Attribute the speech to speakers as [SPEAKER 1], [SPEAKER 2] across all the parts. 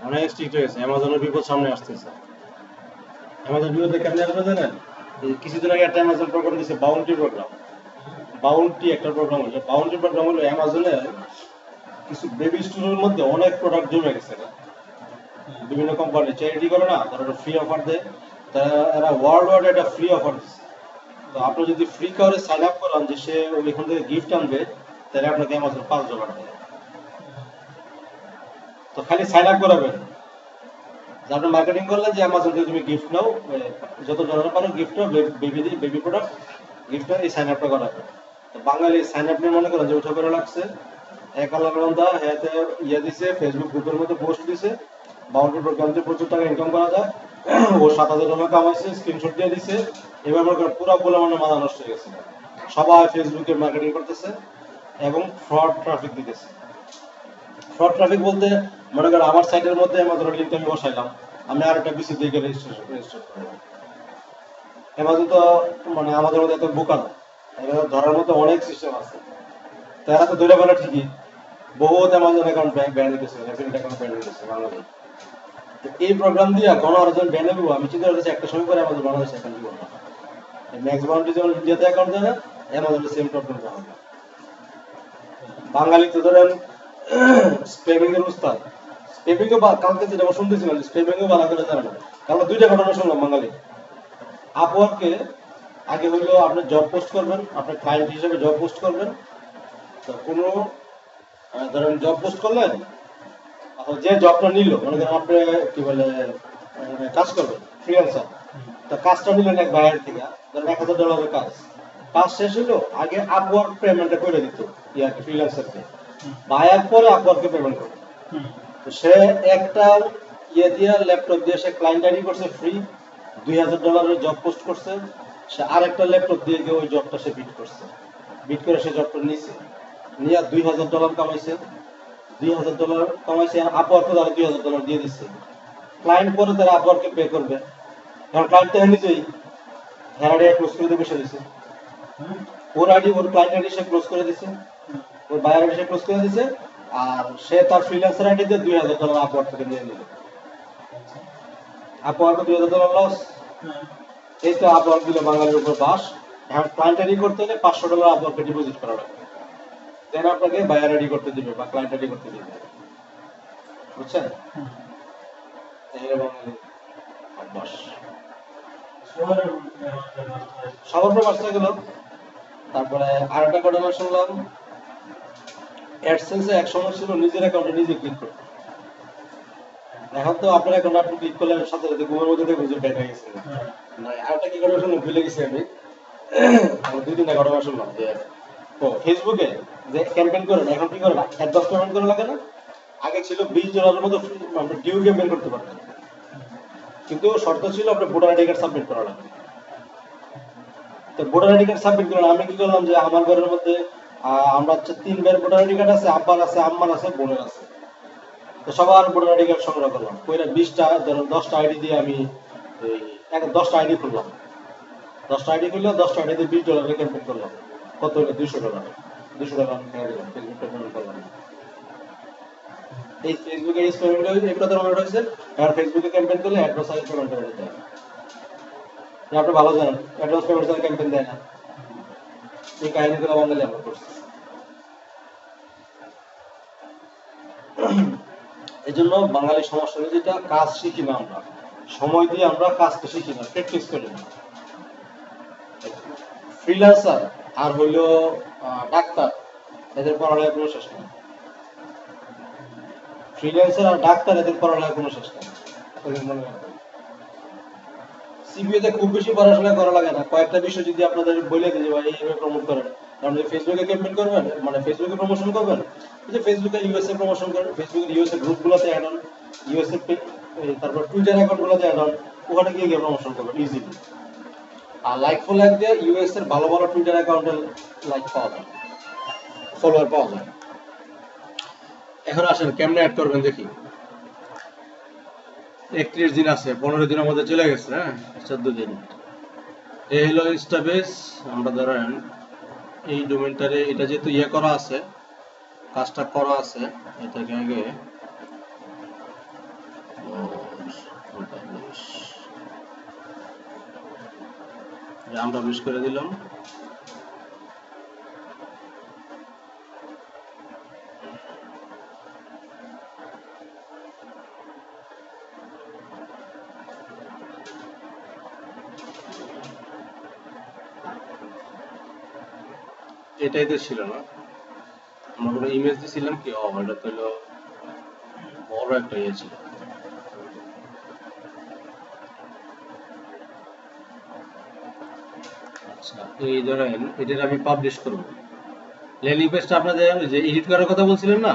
[SPEAKER 1] অনেক স্ট্রিক্ট হয়েছে, অ্যামাজনের বিপদ সামনে আসতেছে। অ্যামাজন বিপদে কেমনে আসবে জানেন? এই কিছুদিন আগে একটা অ্যামাজন প্রোগ্রাম দিচ্ছে, বাউন্টি প্রোগ্রাম। বাউন্টি একটা প্রোগ্রাম হলো, বাউন্টি প্রোগ্রাম হলো অ্যামাজনের কিছু বেবি স্টোরের মধ্যে অনেক প্রোডাক্ট জমে গেছে। বিভিন্ন কোম্পানি চ্যারিটি করে না, তারা ফ্রি অফার দেয়, তারা এরা ওয়ার্ল্ড ওয়াইড একটা ফ্রি অফার দিচ্ছে। তো আপনি যদি ফ্রি কাউরে সাইন আপ করান যে সে ওইখান থেকে গিফট আনবে, তাহলে আপনাকে অ্যামাজন $5 দেয়। তো খালি সাইন আপ করাবেন, যে আপনি মার্কেটিং করলেন যে অ্যামাজন থেকে তুমি গিফট নাও, যত ডলার পারো গিফট নাও, বেবি প্রোডাক্ট গিফট নাও, এই সাইন আপটা করাবেন। তো বাঙালি সাইন আপ নিয়ে মনে করেন যে উঠে করে লাগছে, এক আল্লাহ বন্ধা হ্যাঁতে ইয়ে দিছে, ফেসবুক গ্রুপের মধ্যে পোস্ট দিছে, বাউন্ডারি প্রোগ্রাম দিয়ে প্রচুর টাকা ইনকাম করা যায়, ও $7,000 কামাইছে, স্ক্রিনশট দিয়ে দিছে। এবার মনে করেন পুরো বলে মানে মাথা নষ্ট হয়ে গেছে, সবাই ফেসবুকে মার্কেটিং করতেছে এবং ফ্রড ট্রাফিক দিতেছে। ফ্রড ট্রাফিক বলতে মনে করেন আমার সাইটের মধ্যে অ্যামাজনের লিঙ্ক আমি বসাইলাম, আমি আর একটা বিসি দিয়ে রেজিস্ট্রেশন করলাম। অ্যামাজন তো মানে আমাদের মধ্যে এত বোকা না, এরা ধরার মতো অনেক সিস্টেম আছে। তারা তো ধরে বলে ঠিকই, বহুত অ্যামাজন অ্যাকাউন্ট ব্যান দিতেছে, অ্যাফিলিয়েট অ্যাকাউন্ট ব্যান দিতেছে বাংলাদেশ। তো এই প্রোগ্রাম দিয়ে কোনো আরেকজন ব্যান নেবো, আমি চিন্তা করতেছি একটা সময় করে আমাদের বাংলাদেশ অ্যাকাউন্ট দিব না। ম্যাক্স বাউন্ডারি যেমন ইন্ডিয়াতে অ্যাকাউন্ট দেয় না, অ্যামাজনের সেম প্রবলেম হবে। বাঙালি তো ধরেন স্পেমিং এর উস্তাদ, স্পেমিংও কালকে যেটা শুনতেছিলাম, স্পেমিংও ভালো করে জানে না। কারণ দুইটা ঘটনা শুনলাম বাঙালি। আপওয়ার্কে আগে হইলো আপনি জব পোস্ট করবেন, আপনার ক্লায়েন্ট হিসেবে জব পোস্ট করবেন, তো কোনো ধরেন জব পোস্ট করলেন, যে জবটা নিল মনে করেন আপনি কি বলে কাজ করবেন ফ্রিল্যান্সার, তো কাজটা নিলেন এক বাইরের থেকে, ধরেন $1,000 কাজ, কাজ শেষ হলো, আগে আপওয়ার্ক পেমেন্টটা করে দিত ইয়াকে ফ্রিল্যান্সারকে, বায়ার পরে আপওয়ার্ককে পেমেন্ট করে। তো সে একটা ইয়ে দিয়ে ল্যাপটপ দিয়ে সে ক্লায়েন্ট আইডি করছে ফ্রি, $2,000 জব পোস্ট করছে, সে আরেকটা ল্যাপটপ দিয়ে গিয়ে ওই জবটা সে বিট করছে, বিট করে সে জবটা নিছে, নিয়ে $2,000 কামাইছে, $2,000 কামাইছে, আপওয়ার্কে তারা $2,000 দিয়ে দিচ্ছে। ক্লায়েন্ট পরে তারা আপওয়ার্কে পে করবে, কারণ ক্লায়েন্ট তো নিজেই হের আইডি ক্লোজ করে দিয়ে বসে দিচ্ছে, ওর আইডি ওর ক্লায়েন্ট আইডি সে ক্লোজ করে দিচ্ছে, ওর বায়ার আইডি সে ক্লোজ করে দিচ্ছে, আর সে তার ফ্রিল্যান্সার আইডি দিয়ে $2,000 আপওয়ার্ক থেকে নিয়ে নিল। আপওয়ার্কে $2,000 লস। এই তো আপওয়ার্ক দিল বাঙালির উপর বাস। এখন ক্লায়েন্ট আইডি করতে হলে $500 আপওয়ার্কে ডিপোজিট করা লাগবে, দেন আপনাকে বায়ার আইডি করতে দিবে বা ক্লায়েন্ট আইডি করতে দিবে, বুঝছেন? এই হলো বাঙালি অভ্যাস। সবার উপর বাঁচতে গেল। তারপরে আর একটা ঘটনা শুনলাম, অ্যাডসেন্সে এক সময় ছিল নিজের অ্যাকাউন্টে নিজে ক্লিক করতে, এখন তো আপনার অ্যাকাউন্ট আপনি ক্লিক করলে সাথে সাথে ঘুমের মধ্যে দেখবেন যে ব্যান হয়ে গেছে। না আরেকটা কি ঘটনা শুনলাম, ভুলে গেছি আমি, আমার 2-3টা ঘটনা শুনলাম যে ও ফেসবুকে যে ক্যাম্পেইন করেন, এখন কি করেন অ্যাডভান্স পেমেন্ট করে লাগে না, আগে ছিল $20 মতো আপনি ডিউ ক্যাম্পেইন করতে পারতেন, কিন্তু শর্ত ছিল আপনি ভোটার আইডি কার্ড সাবমিট করা লাগবে। তো ভোটার আইডি কার্ড সাবমিট করলাম, আমি কি করলাম যে আমার ঘরের মধ্যে আমরা হচ্ছে 3 ভাইয়ের ভোটার আইডি কার্ড আছে, আব্বার আছে, আম্মার আছে, বোনের আছে। তো সবার ভোটার আইডি কার্ড সংগ্রহ করলাম, কইরা 20টা ধরুন 10টা আইডি দিয়ে আমি এই 10টা আইডি খুললাম, 10টা আইডি খুললে 10টা আইডি দিয়ে $20 ক্যাম্পেইন করলাম। কত হলো? $200। $200 আমি খেয়ে দিলাম, ফেসবুক পেমেন্ট করলাম। এই ফেসবুকে এই পেমেন্ট করে এগুলো তো আমার হয়েছে, আর ফেসবুকে ক্যাম্পেইন করলে অ্যাডভান্স আগে পেমেন্ট করে দিতে হয়। আপনি ভালো জানেন অ্যাডভান্স পেমেন্ট ছাড়া ক্যাম্পেইন দেয় না। এই কাহিনীগুলো বাঙালি আমরা করছি। এই জন্য বাঙালি সমস্যা যেটা, কাজ শিখি না আমরা, সময় দিয়ে আমরা কাজটা শিখি না, প্র্যাকটিস করি না। ফ্রিল্যান্সার আর হইল ডাক্তার, এদের পড়ালেখার কোনো শেষ নেই। ফ্রিল্যান্সার আর ডাক্তার এদের পড়ালেখার কোনো শেষ নেই। সিবিএতে খুব বেশি পড়াশোনা করা লাগে না, কয়েকটা বিষয় যদি আপনাদের বলে দিই যে ভাই এইভাবে প্রমোট করেন, কারণ ফেসবুকে ক্যাম্পেইন করবেন মানে ফেসবুকে প্রমোশন করবেন, এই যে ফেসবুকে ইউএসএ প্রমোশন করেন, ফেসবুকের ইউএসএ গ্রুপগুলোতে অ্যাড হন, ইউএসএ তারপর টুইটার অ্যাকাউন্টগুলোতে অ্যাড হন, ওখানে গিয়ে প্রমোশন করবেন ইজিলি। আর লাইক ফর লাইক দিয়ে ইউএস এর ভালো ভালো টুইটার অ্যাকাউন্টে লাইক পাওয়া যায়, ফলোয়ার পাওয়া যায়। এখন আসেন কেমনে অ্যাড করবেন দেখি। 31 দিন আছে, 15 দিনের মধ্যে চলে গেছে, হ্যাঁ 14 দিন। এই হলো ইনস্টাবেস। আমরা ধরেন এই ডোমেনটারে এটা যেহেতু ইয়ে করা আছে, কাজটা করা আছে, এটাকে আগে আমরা বিশ করে দিলাম। এটাই তো ছিল না, আমরা কোনো ইমেজ দিছিলাম কি? এটা তো হলো বড় একটা ইয়ে ছিল। আচ্ছা, এই ধরেন এটার আমি পাবলিশ করব। ল্যান্ডিং পেজটা আপনাদের যে এডিট করার কথা বলছিলেন না,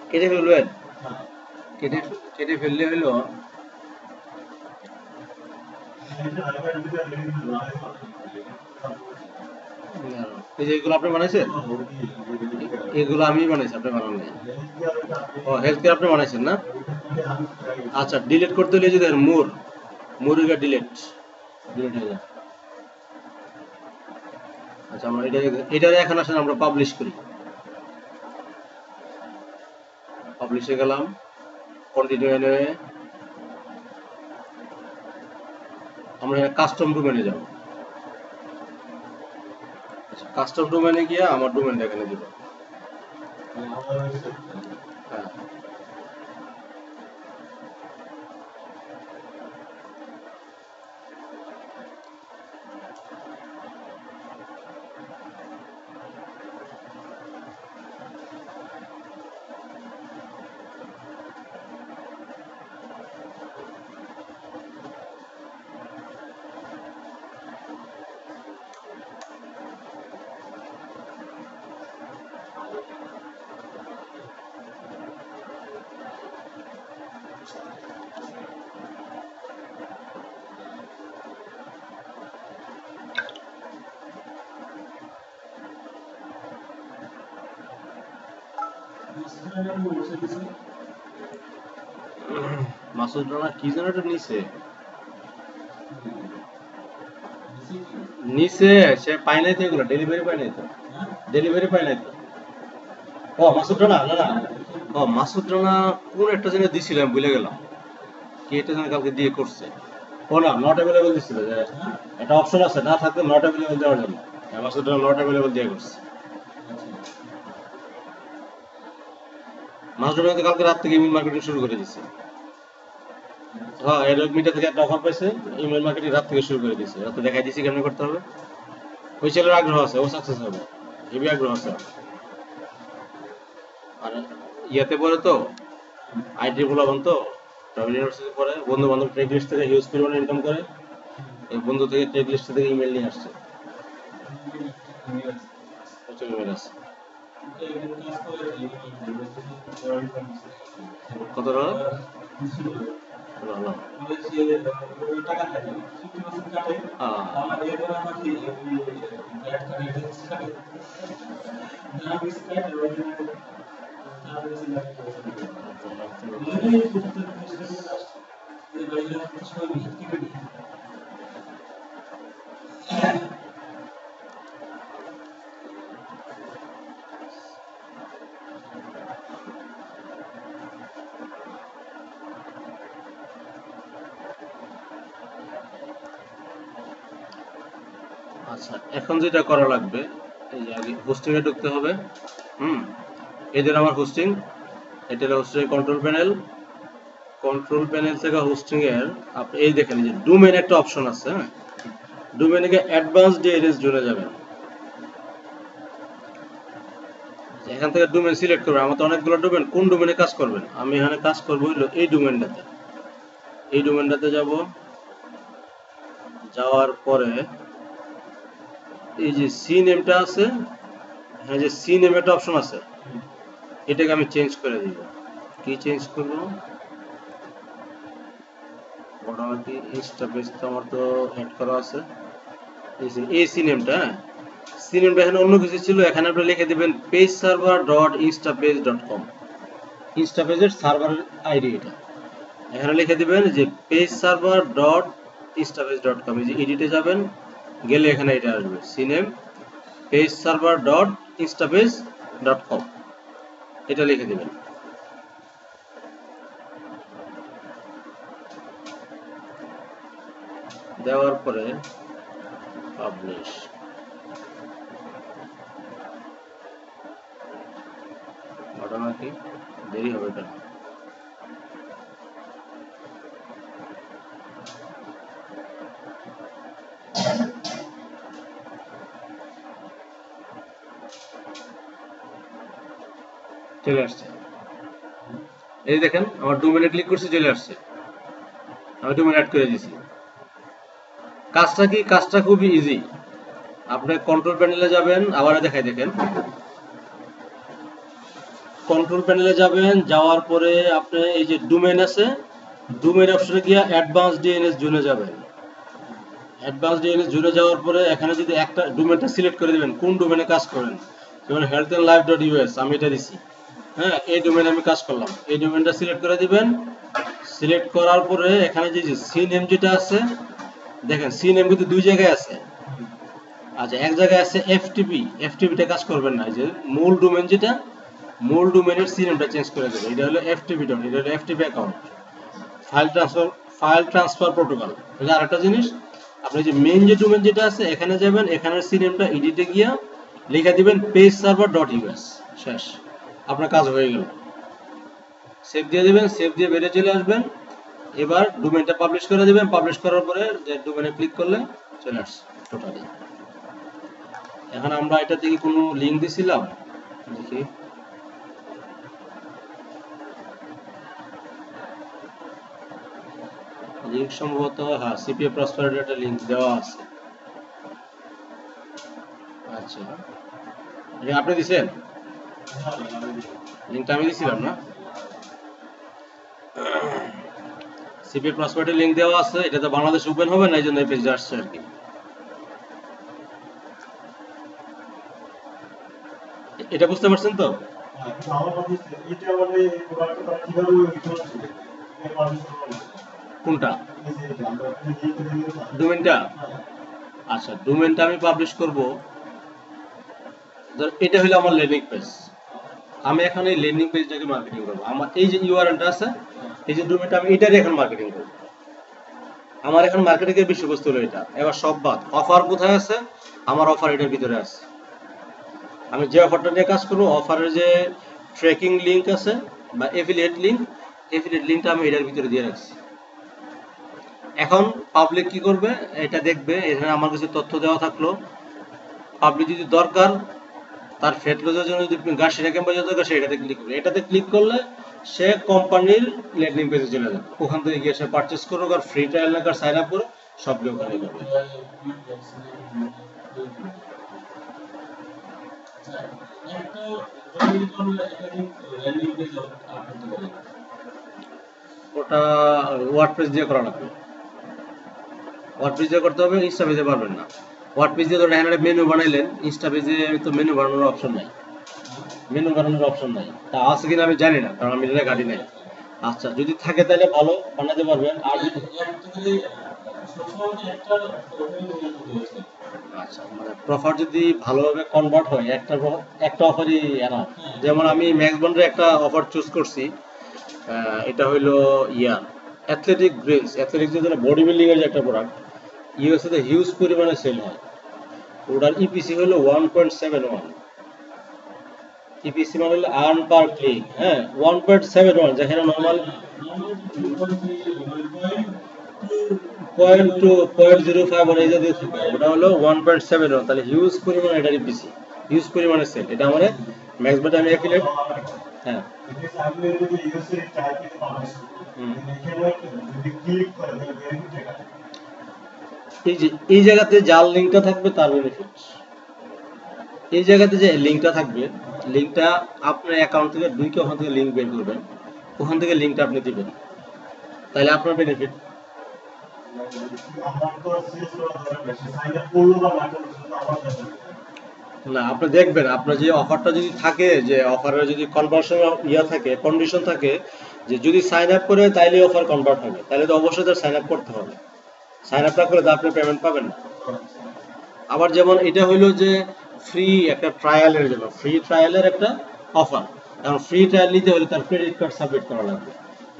[SPEAKER 1] কেটে ফেলবেন। কেটে কেটে ফেললে হলো এই যে এগুলো আপনি বানাইছেন, এগুলো আমি বানাইছি, আপনি বানান নাই। ও, হেলথ কেয়ার আপনি বানাইছেন না? আচ্ছা, ডিলিট করতে হলে যদি মুরগা ডিলিট ডিলিট হয়ে যায়। আচ্ছা, আমরা এটা এখন আসলে আমরা পাবলিশ করি। পাবলিশে গেলাম, কন্টিনিউ এনে আমরা কাস্টম ডোমেনে যাব। আচ্ছা, কাস্টম ডোমেনে গিয়ে আমার ডোমেনটা এখানে দিব। হ্যাঁ, মাসুদ রানা কি যেন একটা নিছে নিচে, সে পায় নাই তো, এগুলো ডেলিভারি পায় নাই তো, ডেলিভারি পায় নাই তো। ও মাসুদ রানা, না না, ও মাসুদ রানা কোন একটা জিনিস দিছিলাম, ভুলে গেলাম কি একটা যেন কালকে দিয়ে করছে। ও না, নট অ্যাভেলেবল দিছিল, যে একটা অপশন আছে না থাকলে নট অ্যাভেলেবল দেওয়ার জন্য, মাসুদ রানা নট অ্যাভেলেবল দিয়ে করছে। মাসুদ রানা তো কালকে রাত থেকে ইমেল মার্কেটিং শুরু করে দিচ্ছে। হ্যাঁ, এডোব মিডিয়া থেকে একটা অফার পাইছে, ইমেল মার্কেটিং রাত থেকে শুরু করে দিচ্ছে। রাতে দেখাই দিছি কেমন করতে হবে। ওই ছেলের আগ্রহ আছে, ও সাকসেস হবে, হেভি আগ্রহ আছে। আর ইয়াতে পড়ে তো, আইটি বলাবান তো, ট্রাভেল ইউনিভার্সিটি পড়ে, বন্ধু বান্ধব ট্রেড লিস্ট থেকে হিউজ পরিমাণে ইনকাম করে। এই বন্ধু থেকে ট্রেড লিস্ট থেকে ইমেল নিয়ে আসছে, প্রচুর ইমেল আছে। কত টাকা? ভালো। আচ্ছা, এখন যেটা করা লাগবে, এই যে আগে হোস্টিং এ ঢুকতে হবে। এদের আমার হোস্টিং, এটা হলো hosting control panel. Control panel থেকে হোস্টিং এর আপনি এই দেখেন যে ডোমেন একটা অপশন আছে। হ্যাঁ, ডোমেনে গিয়ে অ্যাডভান্স ডিএনএস জুড়ে যাবেন। এখান থেকে ডোমেন সিলেক্ট করবেন। আমার তো অনেকগুলো ডোমেন, কোন ডোমেনে কাজ করবেন? আমি এখানে কাজ করবো হলো এই ডোমেনটাতে। এই ডোমেনটাতে যাব, যাওয়ার পরে এই যে সি নেমটা আছে, হ্যাঁ, যে সি নেম একটা অপশন আছে, এটাকে আমি চেঞ্জ করে দিব। কি চেঞ্জ করব? মোটামুটি ইনস্টা পেজ তো আমার তো অ্যাড করা আছে। এই সি নেমটা, হ্যাঁ, সি নেমটা এখানে অন্য কিছু ছিল, এখানে আপনি লিখে দিবেন page server dot instapage.com। Insta পেজের সার্ভার আইডি এটা। এখানে লিখে দিবেন যে পেজ সার্ভার ডট instapage.com। এই যে এডিটে যাবেন, গেলে এখানে এটা আসবে CNAME page server dot Instapage dot com, এটা লিখে দেবেন। দেওয়ার পরে পাবলিশ, ঘটনা কি দেরি হবে কেন? চলে আসছে, এই দেখেন আমার ডোমেনে ক্লিক করছি, চলে আসছে, আমি ডোমেন অ্যাড করে দিয়েছি। কাজটা কি? কাজটা খুবই ইজি। আপনি কন্ট্রোল প্যানেলে যাবেন, আবার দেখাই দেখেন, কন্ট্রোল প্যানেলে যাবেন, যাওয়ার পরে আপনি এই যে ডোমেন আছে, ডোমেন অপশনে গিয়ে অ্যাডভান্স ডিএনএস জোনে যাবেন। অ্যাডভান্স ডিএনএস জোনে যাওয়ার পরে এখানে যদি একটা ডোমেনটা সিলেক্ট করে দিবেন, কোন ডোমেনে কাজ করেন, যেমন health and life dot US আমি এটা দিছি, হ্যাঁ এই ডোমেনে আমি কাজ করলাম, এই ডোমেনটা সিলেক্ট করে দিবেন। সিলেক্ট করার পরে এখানে যে সি নেম যেটা আছে, দেখেন সি নেম কিন্তু দুই জায়গায় আছে। আচ্ছা, এক জায়গায় আছে এফটিপি, এফটিপিটা কাজ করবেন না, এই যে মূল ডোমেন যেটা, মূল ডোমেনের সি নেমটা চেঞ্জ করে দেবেন, এটা হলো এফটিপি ডট, এটা হলো FTP account, file transfer protocol. এটা আরেকটা জিনিস, আপনি যে মেইন যে ডোমেন যেটা আছে এখানে যাবেন, এখানের সি নেমটা এডিটে গিয়া লিখে দিবেন পেজ সার্ভার ডট ইউএস, শেষ, আপনার কাজ হয়ে গেল। সেভ দিয়ে দিবেন, সেভ দিয়ে বেরিয়ে চলে আসবেন। এবার ডোমেনটা পাবলিশ করে দিবেন, পাবলিশ করার পরে যে ডোমেনে ক্লিক করলে চলে আসছে টোটালি। এখন আমরা এটা থেকে কোনো লিংক দিছিলাম, দেখি লিংক সম্ভবত, হ্যাঁ সিপিএ প্রসপারিটি একটা লিংক দেওয়া আছে। আচ্ছা, এটা আপনি দিছেন? লিংকটা আমি দিছিলাম না? সিপিএ প্রসপারিটি লিংক দেওয়া আছে, এটা তো বাংলাদেশ ওপেন হবে না, এই জন্য এই পেজে আসছে আর কি। এটা বুঝতে পারছেন তো? কোনটা? ডোমেনটা? আচ্ছা, ডোমেনটা আমি পাবলিশ করব, এটা হলো আমার ল্যান্ডিং পেজ। আমি এখন এই ল্যান্ডিং পেজটাকে মার্কেটিং করব, আমার এই যে ইউআরএলটা আছে, এই যে ডোমেনটা, আমি এটারই এখন মার্কেটিং করব। আমার এখন মার্কেটিং এর বিষয়বস্তু হলো এটা। এবার সব বাদ, অফার কোথায় আছে? আমার অফার এটার ভিতরে আছে। আমি যে অফারটা নিয়ে কাজ করব, অফারের যে ট্র্যাকিং লিংক আছে বা এফিলিয়েট লিংকটা আমি এটার ভিতরে দিয়ে রাখছি। এখন পাবলিক কি করবে, এটা দেখবে, এখানে আমার কিছু তথ্য দেওয়া থাকলো, পাবলিক যদি দরকার, তার ফেট লজের জন্য যদি সেটা ক্যাম্পে দরকার, সেটাতে ক্লিক করবে। এটাতে ক্লিক করলে সে কোম্পানির ল্যান্ডিং পেজে চলে যাবে, ওখান থেকে গিয়ে সে পারচেজ করুক, আর ফ্রি ট্রায়াল না সাইন আপ করুক, সবগুলো ওখানে করবে। ওটা ওয়ার্ডপ্রেস দিয়ে করা লাগবে, ওয়ার্ডপ্রেস দিয়ে করতে হবে, ইনস্টা পেজে পারবেন না। ওয়ার্ডপ্রেস দিয়ে ধরেন এখানে মেনু বানাইলেন, ইনস্টা পেজে তো মেনু বানানোর অপশন নাই, তা আছে কিনা আমি জানি না, কারণ আমি এটা গাড়ি নাই। আচ্ছা, যদি থাকে তাহলে ভালো, বানাতে পারবেন। আর যদি আচ্ছা, মানে প্রফার যদি ভালোভাবে কনভার্ট হয়, একটা অফারই এনা। যেমন আমি ম্যাক্স বন্ডের একটা অফার চুজ করছি, এটা হইলো অ্যাথলেটিক গ্রিনস, অ্যাথলেটিক যে বডি বিল্ডিং এর যে একটা প্রোডাক্ট, ইউএসএ তে হিউজ পরিমাণে সেল হয়। ওটার ইপিসি হলো 1.71, ইপিসি মানে হলো আর্ন পার ক্লিক, হ্যাঁ 1.71, যেখানে নরমাল 0.05 মানে এই জাতীয় থাকে, ওটা হলো 1.71, তাহলে হিউজ পরিমাণে এটার ইপিসি, হিউজ পরিমাণে সেল। এটা আমার ম্যাক্স বেটে আমি অ্যাফিলিয়েট, হ্যাঁ এই জায়গাতে যার লিঙ্কটা থাকবে তার বেনিফিট। এই জায়গাতে যে লিঙ্কটা থাকবে, লিঙ্কটা আপনার অ্যাকাউন্ট থেকে ওখান থেকে লিঙ্ক বের করবেন, ওখান থেকে লিঙ্কটা আপনি দিবেন, তাহলে আপনার বেনিফিট। না, আপনি দেখবেন আপনার যে অফারটা যদি থাকে, যে অফারের যদি কনভার্সন থাকে, কন্ডিশন থাকে, যে যদি সাইন আপ করে তাইলে অফার কনভার্ট হবে, তাহলে তো অবশ্যই তার সাইন আপ করতে হবে। সাইন আপ না করে তো আপনি পেমেন্ট পাবেন না। আবার যেমন এটা হইলো যে ফ্রি একটা ট্রায়ালের জন্য, ফ্রি ট্রায়ালের একটা অফার। এখন ফ্রি ট্রায়াল নিতে হলে তার ক্রেডিট কার্ড সাবমিট করা লাগবে।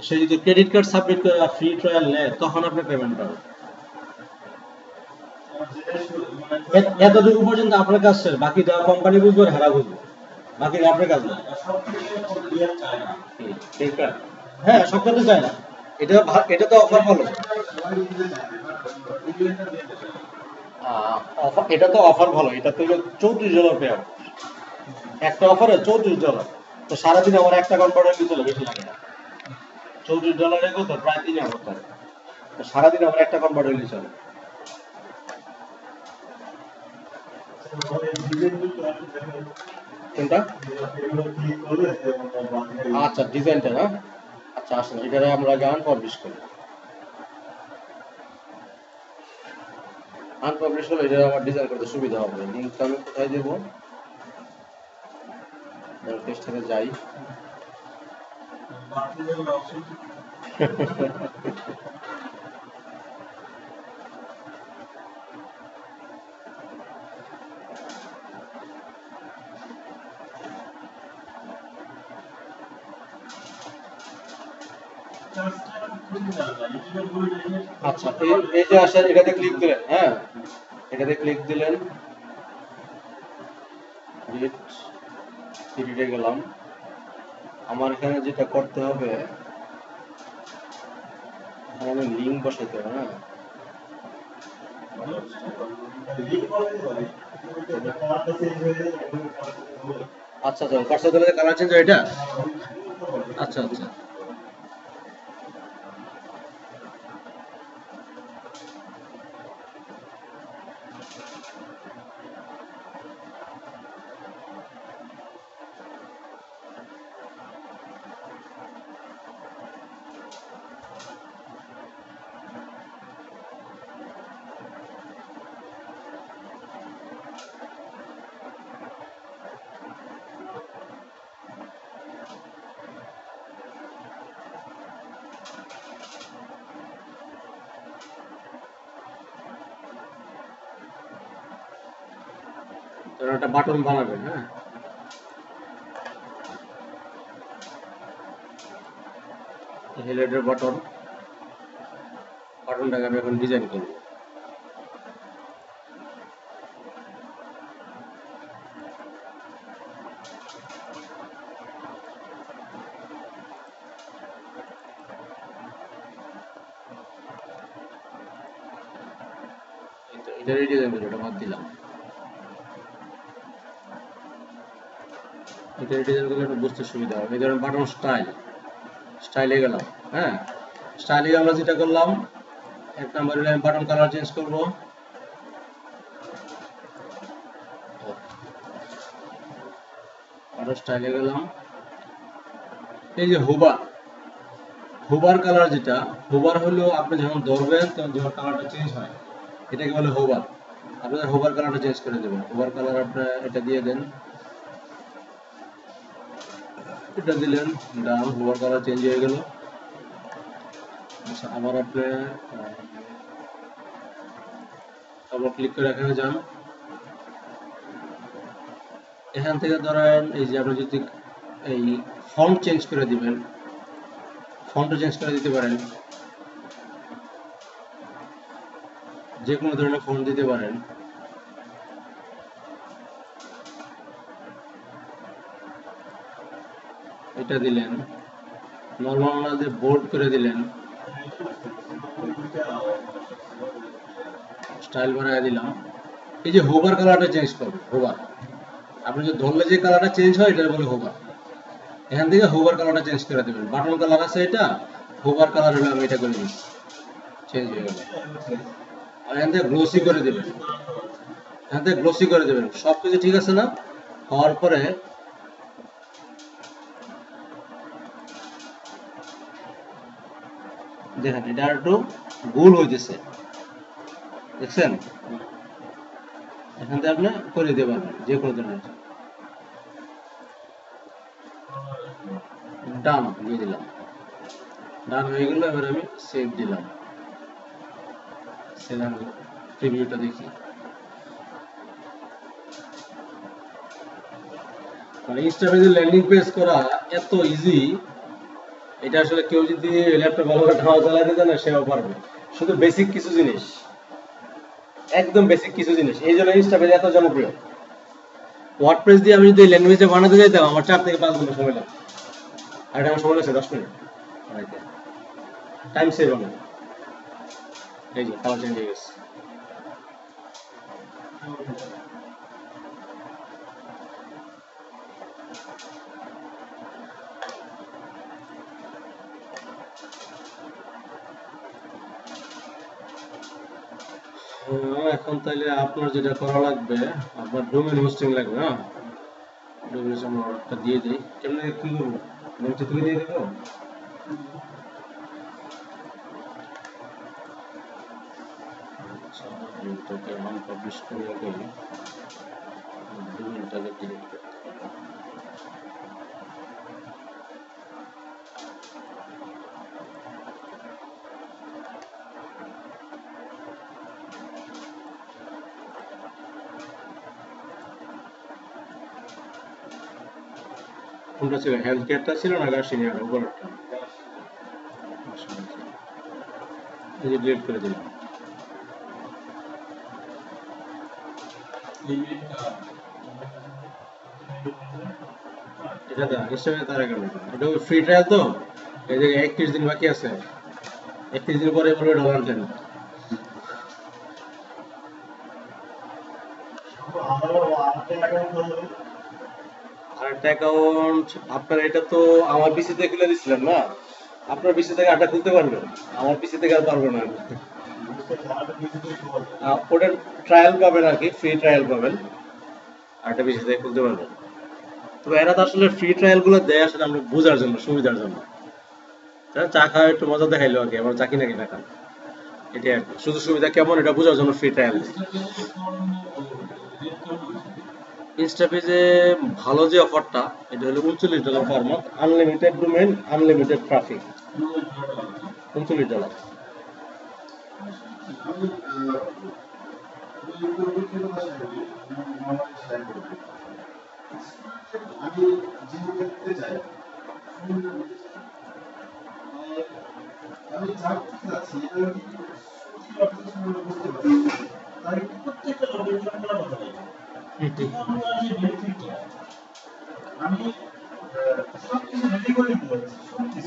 [SPEAKER 1] সে যদি ক্রেডিট কার্ড সাবমিট করে ফ্রি ট্রায়াল নেয় তখন আপনি পেমেন্ট পাবেন। এতটুকু পর্যন্ত আপনার কাজ শেষ, বাকি যা কোম্পানি বুঝবে হারা বুঝবে, বাকি আপনার কাজ না। হ্যাঁ, সব ক্ষেত্রে চায় না। এটা তো অফার ভালো, এটা তো অফার ভালো, এটা তো $34 পে আউট, একটা অফারে $34। তো সারাদিন আমার একটা কনভার্টার নিতে চলে, বেশি লাগে না। $34 কত, প্রায় 3000 টাকা। তো সারাদিন আমার একটা কনভার্টার নিতে চলে। কোনটা? আচ্ছা, ডিজাইনটা না। আচ্ছা আসেন এখানে আমরা গান পাবলিশ করি। আনপাবলিশ হলে এটা আমার ডিজাইন করতে সুবিধা হবে। লিঙ্কটা আমি কোথায় দেবো? টেক্সটে যাই। আচ্ছা, এই যে আসেন এটাতে ক্লিক দিলেন, হ্যাঁ এটাতে ক্লিক দিলেন, এডিটে গেলাম। আমার এখানে যেটা করতে হবে, আমি লিঙ্ক বসাইতে হবে। হ্যাঁ, আচ্ছা আচ্ছা, কার্সর দিলে কালার চেঞ্জ হয় এটা। আচ্ছা আচ্ছা, একটা বাটন বানাবেন। হ্যাঁ, হেডের বাটনটাকে আমি এখন ডিজাইন করব। এটারই ডিজাইন করব, এটা বাদ দিলাম। এটারই ডিজাইন করলে একটু বুঝতে সুবিধা হবে। এই ধরনের বাটন স্টাইলে গেলাম। হ্যাঁ, স্টাইলে আমরা যেটা করলাম, এক নাম্বার হলে আমি বাটন কালার চেঞ্জ করব। আরো স্টাইলে গেলাম। এই যে হোভার কালার, যেটা হোভার হলো আপনি যখন ধরবেন তখন যখন কালারটা চেঞ্জ হয় এটাকে বলে হোভার। আপনাদের হোভার কালারটা চেঞ্জ করে দেবেন। হোভার কালার আপনি এটা দিয়ে দেন, এটা দিলেন, ডান, হোভার কালার চেঞ্জ হয়ে গেল। আচ্ছা, আবার আপনি আবার ক্লিক করে এখানে যান। এখান থেকে ধরেন এই যে আপনি যদি এই ফন্ট চেঞ্জ করে দিবেন, ফন্টও চেঞ্জ করে দিতে পারেন, যে কোনো ধরনের ফন্ট দিতে পারেন। এটা দিলেন, নর্মাল না দিয়ে বোল্ড করে দিলেন, স্টাইল বানায় দিলাম। এই যে হোভার কালারটা চেঞ্জ করবে, হোভার আপনি যে ধরলে যে কালারটা চেঞ্জ হয় এটা বলে হোভার। এখান থেকে হোভার কালারটা চেঞ্জ করে দেবেন। বাটন কালার আছে, এটা হোভার কালার হলে আমি এটা করে দিচ্ছি, চেঞ্জ হয়ে গেল। আর এখান থেকে গ্লোসি করে দেবেন, এখান থেকে গ্লোসি করে দেবেন। সবকিছু ঠিক আছে না? হওয়ার পরে দেখেন এটা একটু গোল হইতেছে, দেখছেন? এখান থেকে আপনি করে দিতে পারবেন যে কোনো ধরনের। ডান দিয়ে দিলাম, ডান হয়ে গেল। এবার আমি সেভ দিলাম। সেভ, প্রিভিউটা দেখি। মানে ইনস্টাগ্রামে ল্যান্ডিং পেজ করা এত ইজি, এটা আসলে কেউ যদি ল্যাপটপ ভালো করে ধাওয়া চালাতে জানে সেও পারবে। শুধু বেসিক কিছু জিনিস, একদম বেসিক কিছু জিনিস, এই জন্য ইনস্টা পেজ এত জনপ্রিয়। ওয়ার্ডপ্রেস দিয়ে আমি যদি ল্যাঙ্গুয়েজে বানাতে যাইতাম আমার 4 থেকে 5 ঘন্টা সময় লাগতো, আর এটা আমার সময় লাগছে 10 মিনিট। টাইম সেভ হবে। এই যে কালার চেঞ্জ হয়ে গেছে। এখন তাহলে আপনার যেটা করা লাগবে, আপনার ডোমেন হোস্টিং লাগবে। হ্যাঁ, ডোমেন আমরা অর্ডারটা দিয়ে দিই। কেমনে কি করবো, লিঙ্কটা তুলে দিয়ে দেবো। আচ্ছা, লিঙ্কটাকে আনপাবলিশ করে আগে ডোমেনটাকে ডিলিট করতে হবে। কোনটা ছিল, হেলথ কেয়ারটা ছিল না গার্সিনিয়ার উপরেরটা? এই যে ডিলিট করে দিলাম। এটা তো ইনস্টাগ্রামে তার অ্যাকাউন্ট, এটা ফ্রি ট্রায়াল তো, এই যে 31 দিন বাকি আছে, 31 দিন পরে বলবে ডলার দেন। আরেকটা অ্যাকাউন্ট আপনার, এটা তো আমার পিসি থেকে খুলে দিছিলেন না, আপনার পিসি থেকে আটা খুলতে পারবেন, আমার পিসি থেকে আর পারবেন না। ওটার ট্রায়াল পাবেন আর কি, ফ্রি ট্রায়াল পাবেন, আরেকটা পিসি থেকে খুলতে পারবেন। তবে এরা তো আসলে ফ্রি ট্রায়াল গুলো দেয় আসলে আমরা বোঝার জন্য, সুবিধার জন্য। চা খাওয়া একটু মজা দেখাইলো আর কি, আমার চা কিনা কিনা খান, এটাই আর কি। শুধু সুবিধা কেমন এটা বোঝার জন্য ফ্রি ট্রায়াল। ইনস্টা পেজে ভালো যে অফারটা, এটা হলো $39 per month, unlimited domain, unlimited traffic, $39।
[SPEAKER 2] আমি জীবন করতে চাই, আমি যা করতে চাচ্ছি এটা তাই প্রত্যেকটা লোকের জন্য আমি সবকিছু রেডি করে দিয়েছি, সবকিছু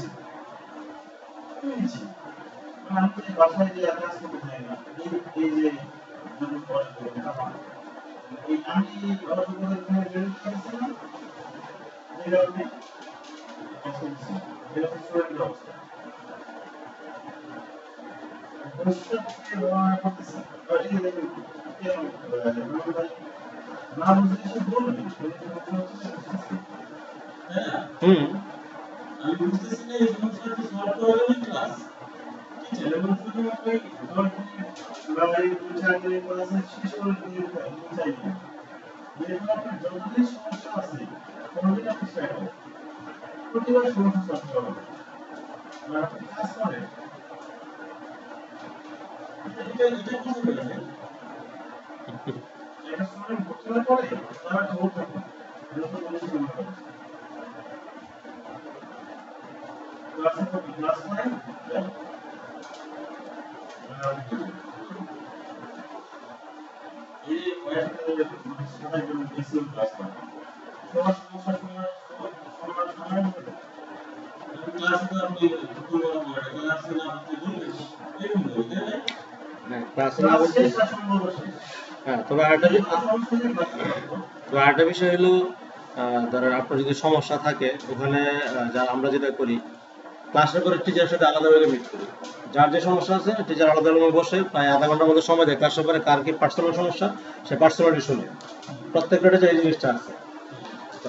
[SPEAKER 2] আমি বাসায় যে কাজ করতে চাই না, এই যে এই আমি
[SPEAKER 1] হুম,
[SPEAKER 2] আমি বুঝতেছি না এই সমস্যাটা সলভ করা যাবে ক্লাস যেমন শুধুমাত্র এই দুই ক্লাসে শেষ করে দিয়ে চাই না, যেহেতু আপনার যতদিন সমস্যা আছে কোনোদিন আপনি শেয়ার করবেন, প্রতিবার সমস্যা সলভ করা হবে, আর আপনি কাজ করেন এটা বুঝতে পেরেছেন। এটা সময় প্রতিবার পরে তারা একটা ভোট থাকবে, যত বলেছি ক্লাসে ক্লাস করেন এই ওয়েবসাইটে সবাই জন্য ডিসিশন ক্লাস করেন, সবার সমস্যা সবার সমাধান করতে ক্লাস তো আপনি পুরো ক্লাসে না আপনি বলবেন এই বলবেন
[SPEAKER 1] হ্যাঁ ক্লাসে না বলতে, হ্যাঁ তবে আরেকটা বিষয় হলো, ধরেন আপনার যদি সমস্যা থাকে ওখানে, যা আমরা যেটা করি ক্লাসের পরে টিচারের সাথে আলাদাভাবে মিট করি, যার যে সমস্যা আছে টিচার আলাদা রুমে বসে প্রায় আধা ঘন্টার মতো সময় দেয়, ক্লাসের পরে কার কি পার্সোনাল সমস্যা সে পার্সোনালি শুনে, প্রত্যেকটা টিচার এই জিনিসটা আছে। তো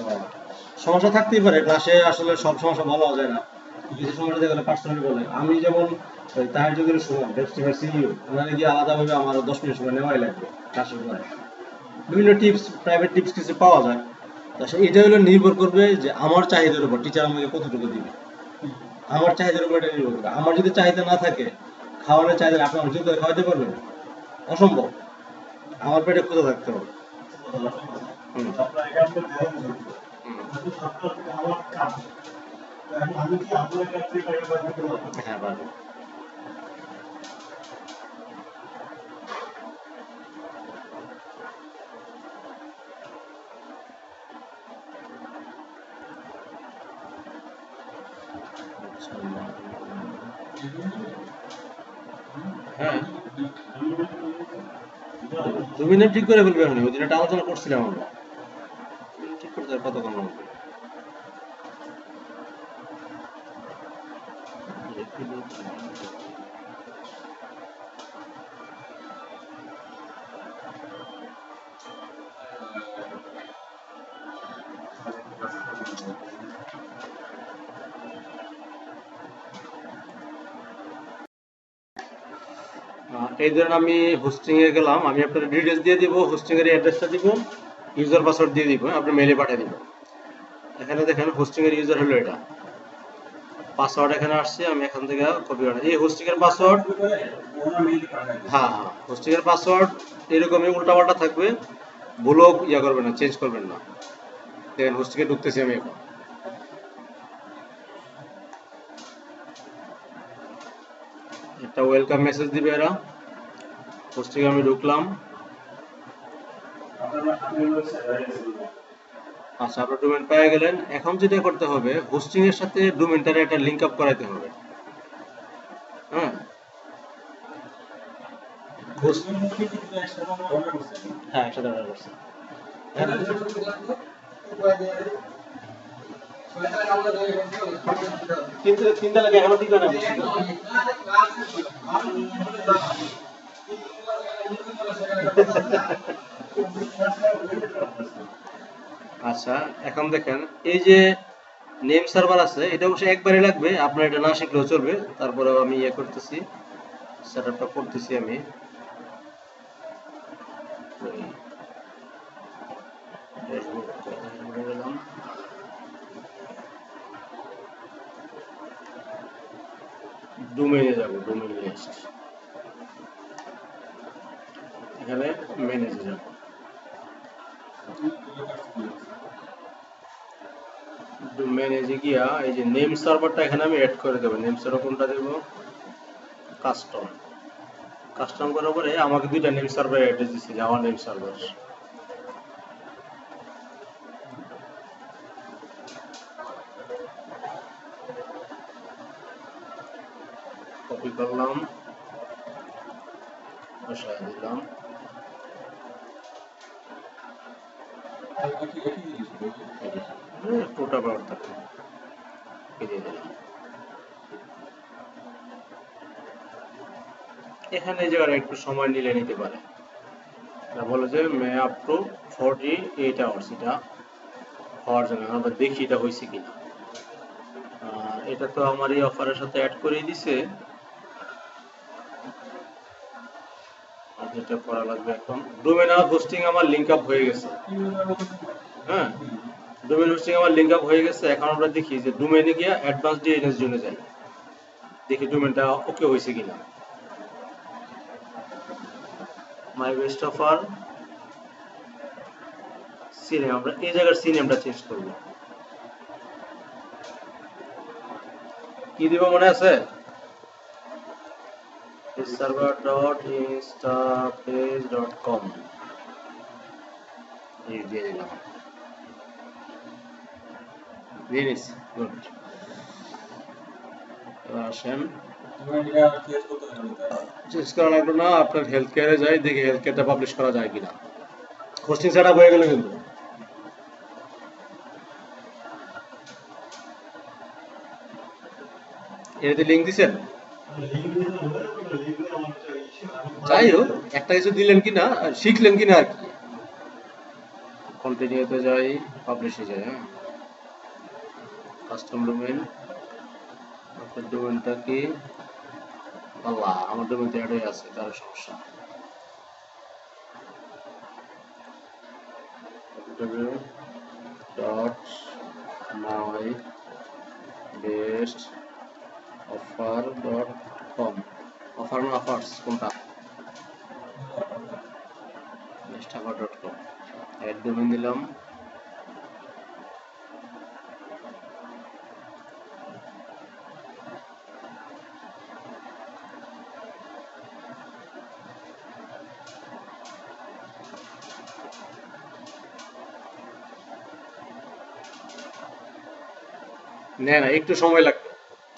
[SPEAKER 1] সমস্যা থাকতেই পারে ক্লাসে, আসলে সব সমস্যা বলা যায় না, কিছু সমস্যা দেখলে পার্সোনালি বলে। আমি যেমন তাহার যদি শুনলাম ডেস্টিভার সিইও, ওনারে গিয়ে আলাদাভাবে আমার 10 মিনিট সময় নেওয়াই লাগবে ক্লাসের পরে, বিভিন্ন টিপস, প্রাইভেট টিপস কিছু পাওয়া যায়। তা এটা হলো নির্ভর করবে যে আমার চাহিদার উপর টিচার আমাকে কতটুকু দিবে, আমার চাহিদার উপর এটা নির্ভর করবে। আমার যদি চাহিদা না থাকে, খাওয়ানোর চাহিদা আপনি আমার জোর করে খাওয়াতে পারবেন, অসম্ভব, আমার পেটে ক্ষুধা থাকতে হবে।
[SPEAKER 2] আমি সফটওয়্যার থেকে আমার কাজ আমি কি আপনার কাছ থেকে টাকা পাঠাতে পারবো?
[SPEAKER 1] হ্যাঁ পারবেন। হ্যাঁ 2 মিনিট ঠিক করে ফেলবে এখন, ওই দিন একটা আলোচনা করছিলাম আমরা, ঠিক করতে আর কতক্ষণ লাগবে? এই ধরেন আমি হোস্টিং এ গেলাম, আমি আপনার ডিটেলস দিয়ে দিব, হোস্টিং এর অ্যাড্রেসটা দিব, ইউজার পাসওয়ার্ড দিয়ে দিব, আপনি মেইলে পাঠিয়ে দিব। এখানে দেখেন হোস্টিং এর ইউজার হলো এটা, পাসওয়ার্ড এখানে আসছে, আমি এখান থেকে কপি করে এই হোস্টিং এর পাসওয়ার্ড। হ্যাঁ হ্যাঁ, হোস্টিং এর পাসওয়ার্ড এরকমই উল্টাপাল্টা থাকবে, ভুলও ইয়া করবেন না, চেঞ্জ করবেন না। দেখেন হোস্টিং এ ঢুকতেছি আমি এখন, একটা ওয়েলকাম মেসেজ দিবে এরা। হোস্টিং এ আমি ঢুকলাম। আচ্ছা, আপনার ডোমেন পেয়ে গেলেন। এখন যেটা করতে হবে, হোস্টিং এর সাথে ডোমেনটারে একটা লিংক আপ করাইতে হবে। হ্যাঁ, হ্যাঁ একসাথে অর্ডার করছি। তিনটা লাগে এখনো ঠিক হয় না। আচ্ছা, এখন দেখেন এই যে নেম সার্ভার আছে, এটা অবশ্যই একবারই লাগবে, আপনার এটা না শিখলেও চলবে। তারপরেও আমি ইয়ে করতেছি, সেটআপটা করতেছি আমি। ডোমেইনে যাব, ডোমেইন লিস্ট, এখানে ম্যানেজে যাব। ম্যানেজে গিয়া এই যে নেম সার্ভারটা এখানে আমি অ্যাড করে দেব। নেম সার্ভার কোনটা দেব? কাস্টম। কাস্টম করার পরে আমাকে দুইটা নেম সার্ভার অ্যাড্রেস দিচ্ছে, জাভা নেম সার্ভার। কপি করলাম, বসায় দিলাম। টোটা পাওয়ার থাকে, দিয়ে দিলাম। এখানে এই জায়গায় একটু সময় নিলে নিতে পারে, বলে যে মে আপ টু 48 আওয়ার্স, এটা হওয়ার জন্য আমরা দেখি এটা হয়েছে কিনা। এটা তো আমার এই অফারের সাথে অ্যাড করে দিছে, আর যেটা করা লাগবে এখন, ডোমেন আর হোস্টিং আমার লিংক আপ হয়ে গেছে। হ্যাঁ, ডোমেন হোস্টিং আমার লিংক আপ হয়ে গেছে। এখন আমরা দেখি যে ডোমেনে গিয়ে অ্যাডভান্স ডিএনএস জন্য যাই, দেখি ডোমেনটা ওকে হয়েছে কিনা। মাই বেস্ট অফার সিনেম, আমরা এই জায়গার সিনেমটা চেঞ্জ করব। কি দিব মনে আছে? server.instapage.com এই দিয়ে দিলাম। Very good. আসেন, চেঞ্জ করা লাগবে না, আপনার হেলথ কেয়ারে যাই, দেখি হেলথ কেয়ারটা পাবলিশ করা যায় কিনা। হোস্টিং সেট আপ হয়ে গেল কিন্তু। এতে লিঙ্ক দিছেন? যাই হোক, একটা কিছু দিলেন কিনা, শিখলেন কিনা আর কি। কন্টিনিউতে যাই, পাবলিশে যাই। হ্যাঁ, কাস্টম ডোমেন, আপনার ডোমেনটা কি? আল্লাহ, আমার ডোমেন তো অ্যাড হয়ে আছে, তার সমস্যা। www.mybestoffer.com, অফার না অফার্স কোনটা? bestoffer.com, অ্যাড ডোমেন দিলাম। না একটু সময় লাগবে,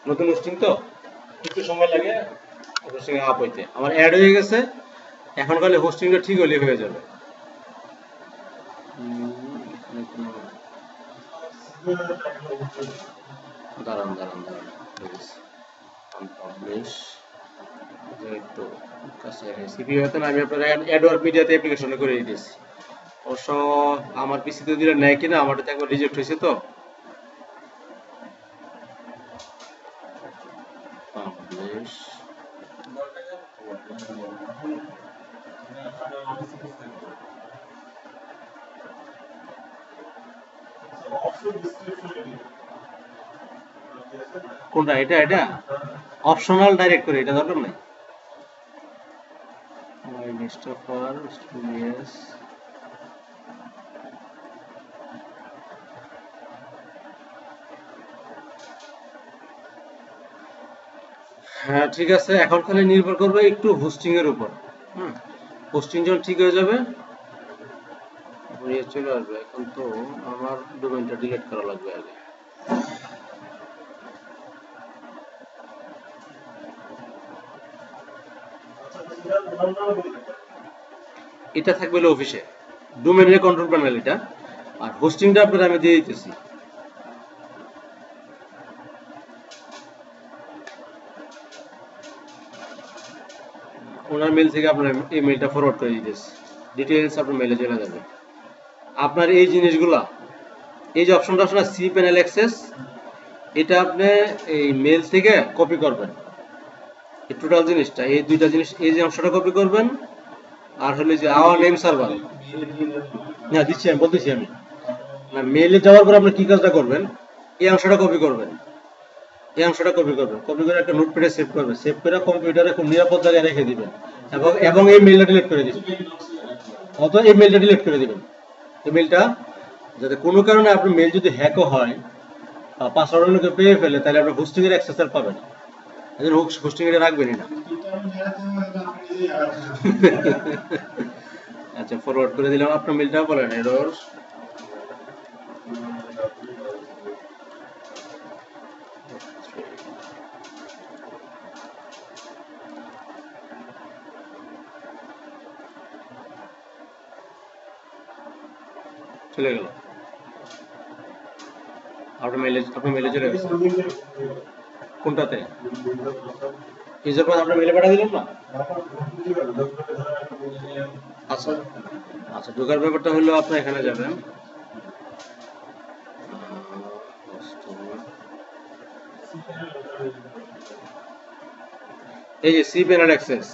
[SPEAKER 1] নতুন হোস্টিং তো একটু সময় লাগে হোস্টিং আপ হইতে। আমার অ্যাড হয়ে গেছে, এখন খালি হোস্টিংটা ঠিক হলে হয়ে যাবে। এখানে কোনো- দাঁড়ান দাঁড়ান দাঁড়ান, আনপাবলিশ একটু কাছে সিপি হয়তো না, আমি আপনার অ্যাডওয়ার্ড মিডিয়াতে অ্যাপ্লিকেশনে করে দিয়েছি। অবশ্য আমার পিসিতে দিলে নেয় কিনা, আমারটাতে একবার রিজেক্ট হয়েছে তো। পাবলিশ কোনটা? এটা অপশনাল ডাইরেক্ট করে, এটা দরকার নাই। My list of all studios. হ্যাঁ ঠিক আছে, এখন খালি নির্ভর করবে একটু হোস্টিং এর উপর। হুম, হোস্টিং যখন ঠিক হয়ে যাবে চলে আসবে। এখন তো আমার ডোমেইনটা ডিলিট করা লাগবে আগে। এটা থাকবে হলো অফিসে, ডোমেইনের কন্ট্রোল প্যানেল এটা, আর হোস্টিংটা আপনার আমি দিয়ে দিতেছি। ওনার মেল থেকে আপনার এই মেলটা ফরওয়ার্ড করে দিতেছি, ডিটেইলস আপনার মেলে চলে যাবে। আপনার এই জিনিসগুলা, এই যে অপশনটা আছে না সি প্যানেল অ্যাক্সেস, এটা আপনি এই মেল থেকে কপি করবেন। এই টোটাল জিনিসটা, এই দুইটা জিনিস, এই যে অংশটা কপি করবেন, আর হলো যে আওয়ার নেম সার্ভার। না দিচ্ছি আমি, বলতেছি আমি, না মেইলে যাওয়ার পর আপনি কি কাজটা করবেন, এই অংশটা কপি করবেন, এই অংশটা কপি করবেন, কপি করে একটা নোটপ্যাডে সেভ করবেন, সেভ করে কম্পিউটারে খুব নিরাপদ জায়গায় রেখে দিবেন, এবং এই মেইলটা ডিলিট করে দিবেন। অথবা এই মেইলটা ডিলিট করে দিবেন, এই মেইলটা, যাতে কোনো কারণে আপনার মেইল যদি হ্যাকও হয়, পাসওয়ার্ড অন্যকে পেয়ে ফেলে, তাহলে আপনি হোস্টিং এর অ্যাক্সেস আর পাবেন না। এই জন্য হোস্টিং এটা রাখবেনই না। আচ্ছা ফরওয়ার্ড করে দিলাম, আপনার মেইলটা বলেন এরর। চলে গেল, আপনার মেইলে চলে গেছে। কোনটাতে? ইউজার পাস আপনার মেইলে পাঠিয়ে দিলাম না? আচ্ছা আচ্ছা, ঢোকার ব্যাপারটা হলো আপনার এখানে যাবেন, এই যে সি প্যানেল অ্যাক্সেস,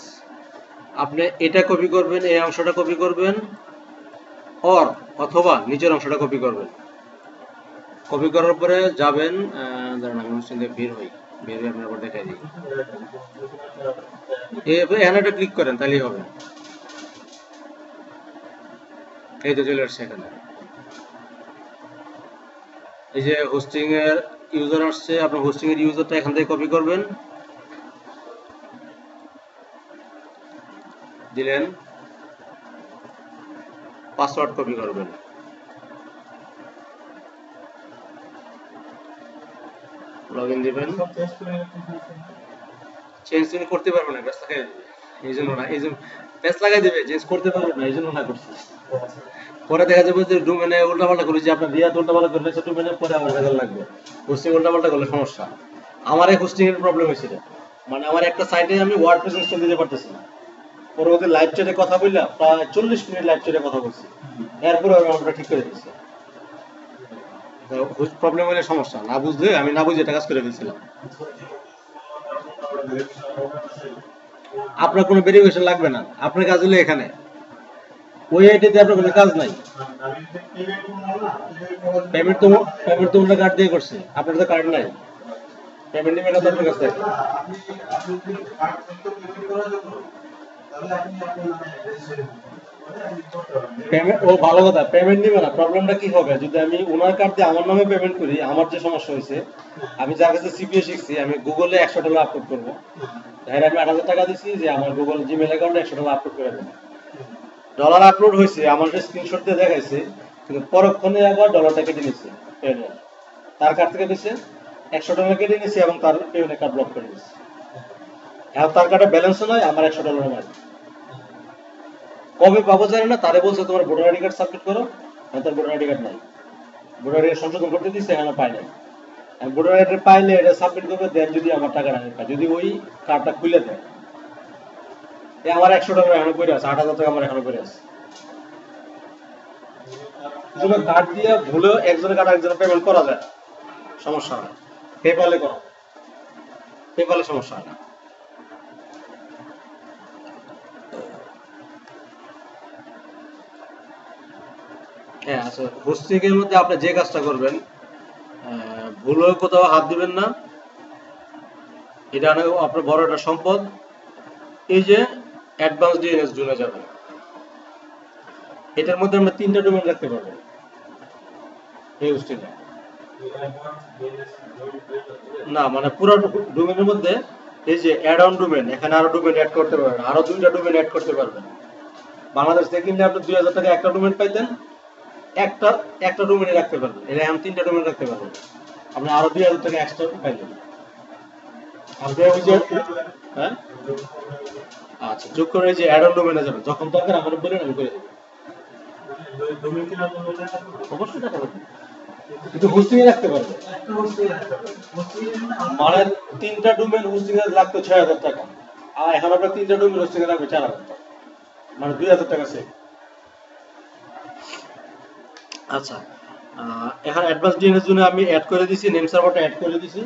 [SPEAKER 1] আপনি এটা কপি করবেন, এই অংশটা কপি করবেন, অথবা নিচের অংশটা কপি করবেন। কপি করার পরে যাবেন, দাঁড়ান আমি হোস্টিং থেকে বের হই, বের হয়ে আপনার দেখাই দিই। এখানে একটা ক্লিক করেন, তাহলেই হবে। এই তো চলে আসছে এখানে, এই যে হোস্টিং এর ইউজার আসছে, আপনার হোস্টিং এর ইউজারটা এখান থেকে কপি করবেন, দিলেন, পাসওয়ার্ড কপি করবেন, লগইন দিবেন। চেঞ্জ তুমি করতে পারবে না, ব্যাস লাগাই দিবে, এই জন্য না, এই জন্য ব্যাস লাগাই দিবে, চেঞ্জ করতে পারবে না, এই জন্য না করছি। পরে দেখা যাবে যে ডোমেনে উল্টাপাল্টা করেছি, আপনার রিয়াদ উল্টাপাল্টা করলে ডোমেনে পরে আমার ভেজাল লাগবে, হোস্টিং উল্টাপাল্টা করলে সমস্যা। আমার এই হোস্টিং এর প্রবলেম হয়েছিল, মানে আমার একটা সাইটে আমি ওয়ার্ডপ্রেস ইনস্টল দিতে পারতেছি না। পরবর্তী লাইভ চ্যাটে কথা বললাম, প্রায় 40 মিনিট লাইভ চ্যাটে কথা বলছি, এরপরে আমি আমরা ঠিক করে দিচ্ছি। প্রবলেম হলে সমস্যা, না বুঝলে আমি না বুঝে এটা কাজ করে দিয়েছিলাম। আপনার কোনো ভেরিফিকেশন লাগবে না, আপনার কাজ হলো এখানে, ওই আইডিতে আপনার কোনো কাজ নাই। পেমেন্ট তো ওনার কার্ড দিয়ে করছে, আপনার তো কার্ড নাই, পেমেন্ট নিবেন তো আপনার কাছে। ও ভালো কথা, পেমেন্ট নিবে না, প্রবলেমটা কি হবে, যদি আমি ওনার কার্ড দিয়ে আমার নামে পেমেন্ট করি, আমার যে সমস্যা হয়েছে, আমি যার কাছে সিপিএ শিখছি, আমি গুগলে $100 আপলোড করবো, তাহলে আমি 8,000 টাকা দিচ্ছি যে আমার গুগল জিমেল অ্যাকাউন্টে $100 আপলোড করে দেবো। ডলার আপলোড হয়েছে, আমার স্ক্রিনশট দিয়ে দেখাইছে, কিন্তু পরক্ষণে আবার ডলারটা কেটে নিচ্ছে, তার কার্ড থেকে দিচ্ছে, $100 কেটে নিয়েছি এবং তার পেমেন্ট কার্ড ব্লক করে দিয়েছি। এখন তার কার্ডে ব্যালেন্সও নয়, আমার $100 মাল। কবে পাবো জানি না, তারে বলছে তোমার ভোটার আইডি কার্ড সাবমিট করো, তার ভোটার আইডি কার্ড নাই, ভোটার আইডি সংশোধন করতে দিচ্ছে, এখনো পাই নাই। ভোটার আইডি পাইলে এটা সাবমিট করবে, দেন যদি আমার টাকাটা আমি পাই, যদি ওই কার্ডটা খুলে দেয়। আমার $100 এখনো করে আছে, 8,000 টাকা আমার এখনো করে আছে। কার্ড দিয়ে ভুলেও একজনের কার্ড একজনের পেমেন্ট করা যায়, সমস্যা হয়। পেপালে করো, পেপালে সমস্যা হয় না। হ্যাঁ আচ্ছা, হোস্টিংয়ের মধ্যে আপনি যে কাজটা করবেন, ভুলেও কোথাও হাত দিবেন না, এটা আপনার বড় একটা সম্পদ। এই যে অ্যাডভান্স ডিএনএস জুনে যাবেন, এটার মধ্যে আমরা 3টা ডোমেন রাখতে পারবো এই হোস্টিংয়ে। না মানে পুরো ডোমেনের মধ্যে এই যে অ্যাড অন ডোমেন, এখানে আরো ডোমেন অ্যাড করতে পারবেন, আরো 2টা ডোমেন অ্যাড করতে পারবেন। বাংলাদেশ থেকে কিনলে আপনি 2,000 টাকা একটা ডোমেন পাইতেন, একটা ডোমেনে রাখতে পারবেন। এটা এখন 3টা ডোমেন রাখতে পারবেন, আপনি আরো 2,000 টাকা এক্সট্রা পাইলেন। আপনি ওই যে হ্যাঁ আচ্ছা, যোগ করে যে অ্যাড অন ডোমেনে যাবেন, যখন দরকার আমার বলেন, আমি করে দেবো। অবশ্যই টাকা পাবেন, কিন্তু হোস্টিং এ রাখতে পারবে। মানে 3টা ডোমেন হোস্টিং এ লাগতো 6,000 টাকা, আর এখন আপনার 3টা ডোমেন হোস্টিং এ লাগবে 4,000 টাকা, মানে 2,000 টাকা সেভ। আচ্ছা, এখন অ্যাডভান্স ডিএনএস জন্য আমি অ্যাড করে দিছি, নেম সার্ভারটা অ্যাড করে দিছি,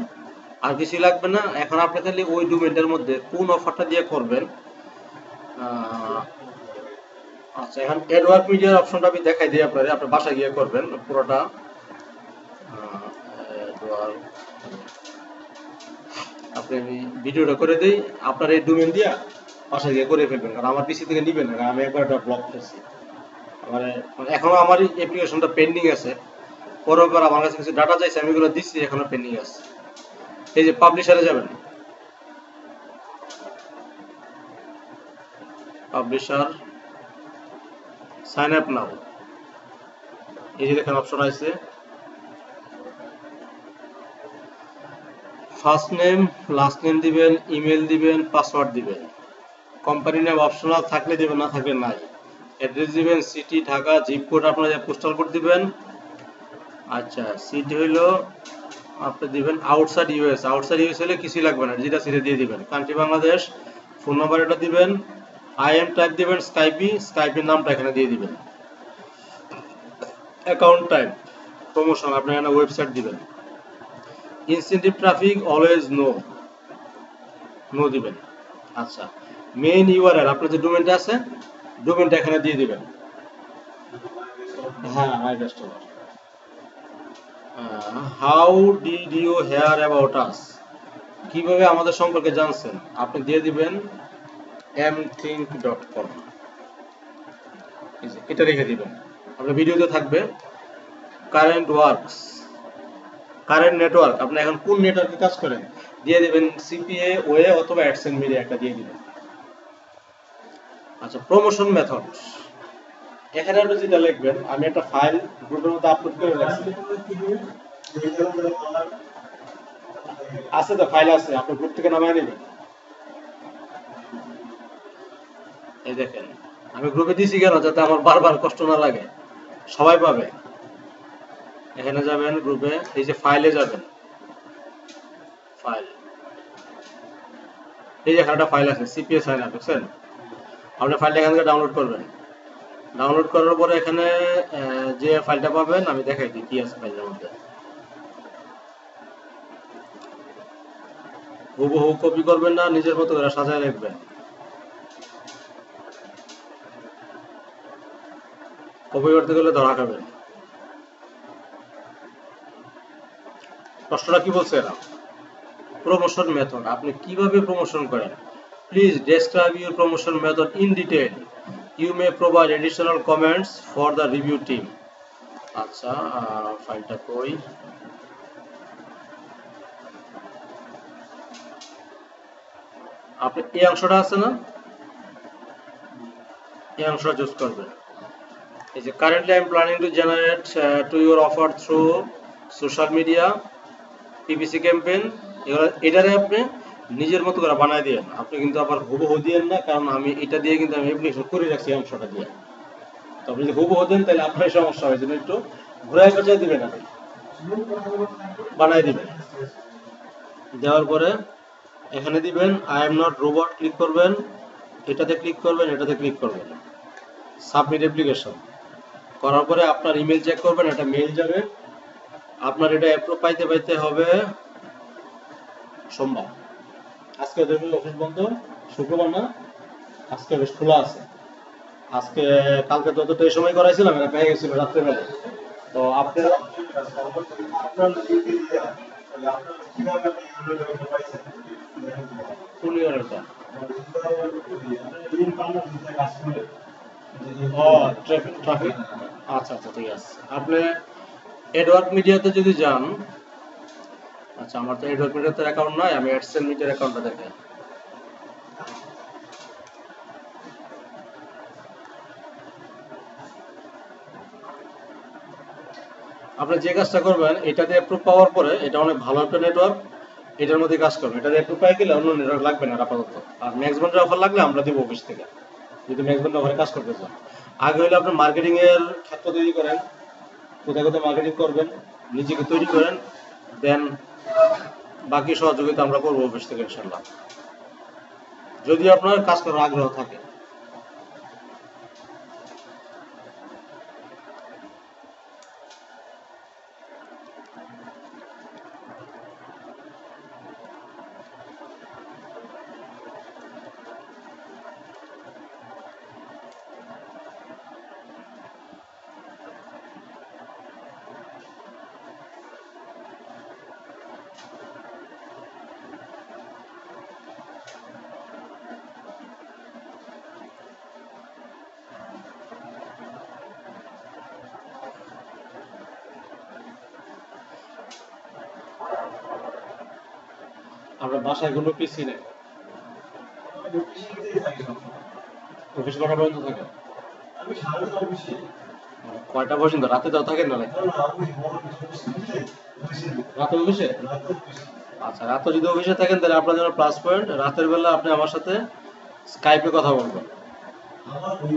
[SPEAKER 1] আর কিছু লাগবে না। এখন আপনি খালি ওই ডোমেনটার মধ্যে কোন অফারটা দিয়ে করবেন। আচ্ছা, এখন অ্যাডওয়ার্ক মিডিয়ার অপশনটা আমি দেখাই দিই আপনাদের, আপনি বাসায় গিয়ে করবেন পুরোটা। আপনি আমি ভিডিওটা করে দিই, আপনার এই ডোমেন দিয়া বাসায় গিয়ে করে ফেলবেন, কারণ আমার পিসি থেকে নিবেন না, আমি একবার একটা ব্লক করছি। মানে এখনো আমার অ্যাপ্লিকেশনটা পেন্ডিং আছে, পরবার আমার কাছে কিছু ডাটা চাইছে, আমি এগুলো দিচ্ছি, এখনো পেন্ডিং আছে। এই যে পাবলিশারে যাবেন, পাবলিশার সাইন আপ নাও, এই যে দেখেন অপশন আছে, ফার্স্ট নেম লাস্ট নেম দিবেন, ইমেল দিবেন, পাসওয়ার্ড দিবেন, কোম্পানি নেম অপশনাল থাকলে দিবেন, না থাকলে নাই। অ্যাড্রেস দিবেন সিটি ঢাকা, জিপ কোড আপনার পোস্টাল কোড দিবেন। আচ্ছা, সিটি হইলো আপনি দিবেন আউটসাইড ইউএস, আউটসাইড ইউএস হলে কিছুই লাগবে না, যেটা সিটি দিয়ে দিবেন। কান্ট্রি বাংলাদেশ, ফোন নাম্বার এটা দিবেন, আইএম টাইপ দিবেন, স্কাইপের নামটা এখানে দিয়ে দিবেন। অ্যাকাউন্ট টাইপ প্রমোশন, আপনি এখানে ওয়েবসাইট দিবেন। ইনসেন্টিভ ট্রাফিক অলওয়েজ নো দিবেন। আচ্ছা, মেইন ইউআরএল আপনার যে ডোমেনটা আছে, ডোমেনটা এখানে দিয়ে দিবেন। হ্যাঁ, my customer. How did you hear about us, কিভাবে আমাদের সম্পর্কে জানছেন, আপনি দিয়ে দিবেন mthink.com, এটা রেখে দিবেন। আপনার ভিডিওতে থাকবে কারেন্ট ওয়ার্কস, কারেন্ট নেটওয়ার্ক, আপনি এখন কোন নেটওয়ার্কে কাজ করেন দিয়ে দিবেন, সিপিএ ওয়ে অথবা অ্যাডসেন্স মিডিয়া একটা দিয়ে দিবেন। আচ্ছা, প্রমোশন মেথড, এখানে আপনি যেটা লিখবেন, আমি একটা ফাইল গ্রুপের মধ্যে আপলোড করে রাখছি, আছে তো ফাইল আছে, আপনি গ্রুপ থেকে নামায় নেবেন। এই দেখেন আমি গ্রুপে দিছি কেন, যাতে আমার বারবার কষ্ট না লাগে, সবাই পাবে। এখানে যাবেন গ্রুপে, এই যে ফাইলে যাবেন, ফাইল, এই যে এখানে একটা ফাইল আছে সিপিএস সাইন আপ, দেখছেন? আপনি ফাইলটা এখান থেকে ডাউনলোড করবেন, ডাউনলোড করার পরে এখানে যে ফাইলটা পাবেন, আমি দেখাই দিই কি আছে ফাইলের মধ্যে। হুবহু কপি করবেন না, নিজের মতো করে সাজায় রাখবেন। কপি করতে গেলে ধরা খাবেন। প্রশ্নটা কি বলছে এরা? প্রমোশন মেথড, আপনি কিভাবে প্রমোশন করেন। Please describe your promotion method in detail, you may provide additional comments for the review team. আচ্ছা, ফাইলটা কই, আপনি এই অংশটা আছে না, এই অংশটা চুজ করবেন। এই যে currently I am planning to generate to your offer through social media, PPC campaign, এগুলো এটারে আপনি নিজের মতো করে বানায় দিয়েন। আপনি কিন্তু আবার হুবহু দিয়েন না, কারণ আমি এটা দিয়ে কিন্তু আমি অ্যাপ্লিকেশন করে রাখছি এই অংশটা দিয়ে। তো আপনি যদি হুবহু দেন তাহলে আপনার সমস্যা হয়, জন্য একটু ঘুরাই পেঁচাই দিবেন, আপনি বানায় দিবেন। দেওয়ার পরে এখানে দিবেন I am not robot, click করবেন, এটাতে ক্লিক করবেন, এটাতে ক্লিক করবেন, সাবমিট অ্যাপ্লিকেশন করার পরে আপনার ইমেল চেক করবেন, একটা মেইল যাবে। আপনার এটা অ্যাপ্রুভ পাইতে পাইতে হবে সোমবার। আজকে দেখবেন অফিস বন্ধ, শুক্রবার না, আজকে বেশ খোলা আছে। আজকে কালকে যতটা এই সময় করাইছিলাম এটা পেয়ে গেছিল রাত্রেবেলা। তো আপনি
[SPEAKER 2] আপনার যদি তাহলে আপনার কিভাবে আপনি পাইছেন?
[SPEAKER 1] কোন ইয়ারটা?
[SPEAKER 2] লিঙ্ক পান না যেটা কাজ করে।
[SPEAKER 1] ও ট্রাফিক, আচ্ছা আচ্ছা ঠিক আছে। আপনি এডওয়ার্ক মিডিয়াতে যদি যান, আচ্ছা আমার তো এডওয়ার্ক মিডিয়াতে অ্যাকাউন্ট নাই, আমি অ্যাডসেল মিডিয়ার অ্যাকাউন্টটা দেখাই। আপনি যে কাজটা করবেন এটাতে অ্যাপ্রুভ পাওয়ার পরে, এটা অনেক ভালো একটা নেটওয়ার্ক, এটার মধ্যে কাজ করবেন। এটাতে অ্যাপ্রুভ পাই গেলে অন্য নেটওয়ার্ক লাগবে না আপাতত। আর ম্যাক্স বন্ডের অফার লাগলে আমরা দিব অফিস থেকে, যদি ম্যাক্স বন্ডের অফারে কাজ করতে চান। আগে হলে আপনার মার্কেটিং এর ক্ষেত্র তৈরি করেন, কোথায় কোথায় মার্কেটিং করবেন, নিজেকে তৈরি করেন, দেন বাকি সহযোগিতা আমরা করবো অফিস থেকে ইনশাল্লাহ, যদি আপনার কাজ করার আগ্রহ থাকে। আমরা বাসায় কোনো পিসি নেই, অফিস কটা পর্যন্ত থাকে?
[SPEAKER 2] আমি সারা অফিসে
[SPEAKER 1] কয়টা পর্যন্ত? রাতে তো থাকেন না নাকি? রাতে অফিসে? আচ্ছা, রাতে যদি অফিসে থাকেন তাহলে আপনার জন্য প্লাস পয়েন্ট, রাতের বেলা আপনি আমার সাথে স্কাইপে কথা বলবেন।
[SPEAKER 2] আমার ওই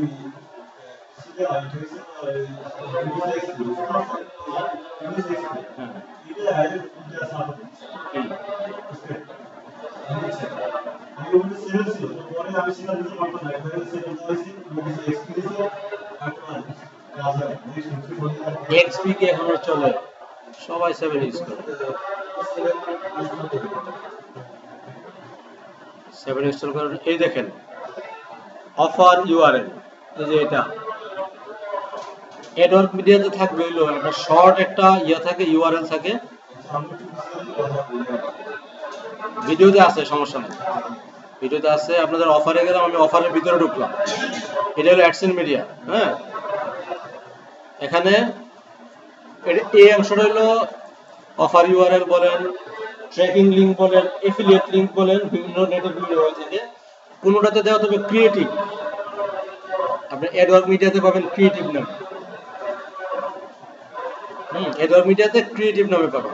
[SPEAKER 1] এক্সপি কি এখনো চলে? সবাই 7 ইউজ করে। 7 ইনস্টল করেন। এই দেখেন অফার ইউআরএল, এই যে এটা এডওয়ার্ক মিডিয়াতে থাকবে হলো একটা শর্ট একটা ইয়া থাকে, ইউআরএল থাকে, ভিডিওতে আছে, সমস্যা নেই, ভিডিওতে আছে। আপনাদের অফারে গেলাম, আমি অফারের ভিতরে ঢুকলাম, এটা হলো অ্যাডসেন্স মিডিয়া। হ্যাঁ, এখানে এই অংশটা হলো অফার ইউআরএল বলেন, ট্র্যাকিং লিঙ্ক বলেন, এফিলিয়েট লিঙ্ক বলেন, বিভিন্ন নেটে বিভিন্ন হয়ে থাকে। কোনোটাতে দেওয়া তবে ক্রিয়েটিভ, আপনি এডওয়ার্ক মিডিয়াতে পাবেন ক্রিয়েটিভ নামে। এডওয়ার্ক মিডিয়াতে ক্রিয়েটিভ নামে পাবেন।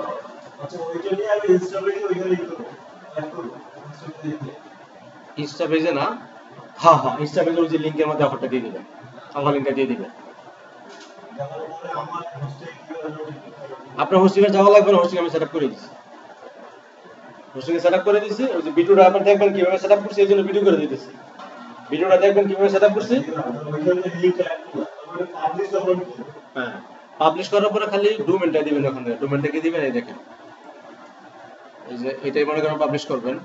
[SPEAKER 1] ইনস্টা পেজে না, হ্যাঁ হ্যাঁ, ইনস্টা পেজে ওই যে লিঙ্কের মধ্যে অফারটা দিয়ে দিবেন, অফার লিঙ্কটা দিয়ে দিবেন। আপনার হোস্টিংয়ে যাওয়া লাগবে না, হোস্টিং আমি সেটআপ করে দিচ্ছি, হোস্টিংয়ে সেটআপ করে দিচ্ছি। ওই যে ভিডিওটা আপনি দেখবেন কিভাবে সেটআপ করছি, এই জন্য ভিডিও করে দিতেছি। ভিডিওটা দেখবেন কিভাবে সেটআপ করছি। হ্যাঁ, পাবলিশ করার পরে খালি ডোমেইনটা দিবেন, ওখান থেকে ডোমেইনটা কি দিবেন, এই দেখেন, এই যে এটাই মনে করেন পাবলিশ করবেন।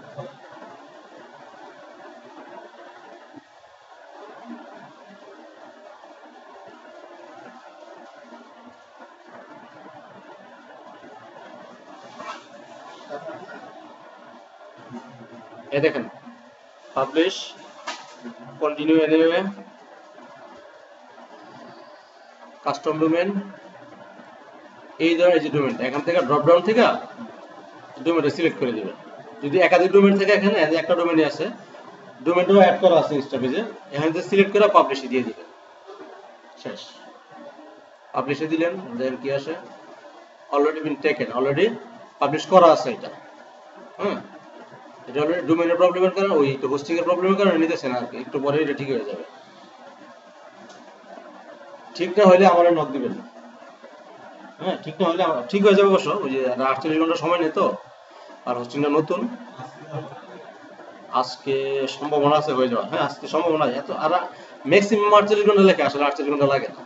[SPEAKER 1] এই দেখেন publish, continue anyway, custom domain, এই ধরনের যে ডোমেনটা এখান থেকে ড্রপ ডাউন থেকে ডোমেনটা সিলেক্ট করে দিবেন। যদি একাধিক ডোমেন থেকে এখানে একটা ডোমেনই আছে, ডোমেনটাও অ্যাড করা আছে ইনস্টা পেজে, এখান থেকে সিলেক্ট করে পাবলিশে দিয়ে দিবেন, শেষ। পাবলিশে দিলেন, দেন কি আসে, already been taken, already publish করা আছে এটা। হ্যাঁ, এটা অলরেডি ডোমেইনের প্রবলেমের কারণে, ওই হোস্টিং এর প্রবলেমের কারণে নিতেছে না আর কি, একটু পরে এটা ঠিক হয়ে যাবে। ঠিক না হলে আমার নক দিবেন। হ্যাঁ, ঠিক না হলে ঠিক হয়ে যাবে অবশ্য, ওই যে 48 ঘন্টা সময় নেই তো, আর হোস্টিংটা নতুন। আজকে সম্ভাবনা আছে হয়ে যাওয়ার, হ্যাঁ আজকে সম্ভাবনা এত, আর ম্যাক্সিমাম 48 ঘন্টা লেখা, আসলে 48 ঘন্টা লাগে না।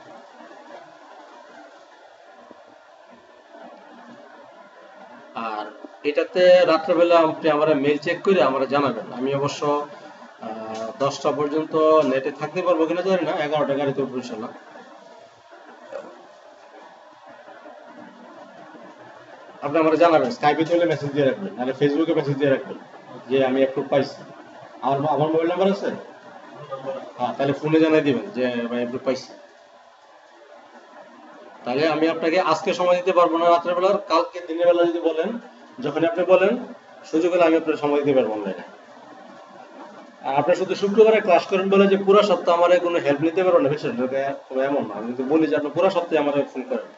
[SPEAKER 1] আর এটাতে রাত্রেবেলা আপনি আমার মেল চেক করে আমার জানাবেন। আমি অবশ্য 10টা পর্যন্ত নেটে থাকতে পারবো কিনা জানি না, 11টা গাড়িতে উঠবো ইনশাল্লাহ। আপনি আমার জানাবেন, স্কাইপে চলে মেসেজ দিয়ে রাখবেন, নাহলে ফেসবুকে মেসেজ দিয়ে রাখবেন যে আমি অ্যাপ্রুভ পাইছি। আমার মোবাইল নাম্বার আছে, হ্যাঁ তাহলে ফোনে জানাই দিবেন যে ভাই অ্যাপ্রুভ পাইছি। তাহলে আমি আপনাকে আজকে সময় দিতে পারবো না রাত্রেবেলা, কালকে দিনের বেলা যদি বলেন, যখন আপনি বলেন সুযোগ হলে আমি আপনার সময় দিতে পারবো অনলাইনে। আর আপনি শুধু শুক্রবারে ক্লাস করেন বলে যে পুরো সপ্তাহ আমার কোনো হেল্প নিতে পারবো না, বিষয়টা এমন না। আমি যদি বলি যে আপনি পুরো সপ্তাহে আমার ফোন করেন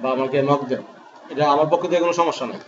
[SPEAKER 1] বা আমাকে নক দেন, এটা আমার পক্ষ থেকে কোনো সমস্যা নেই।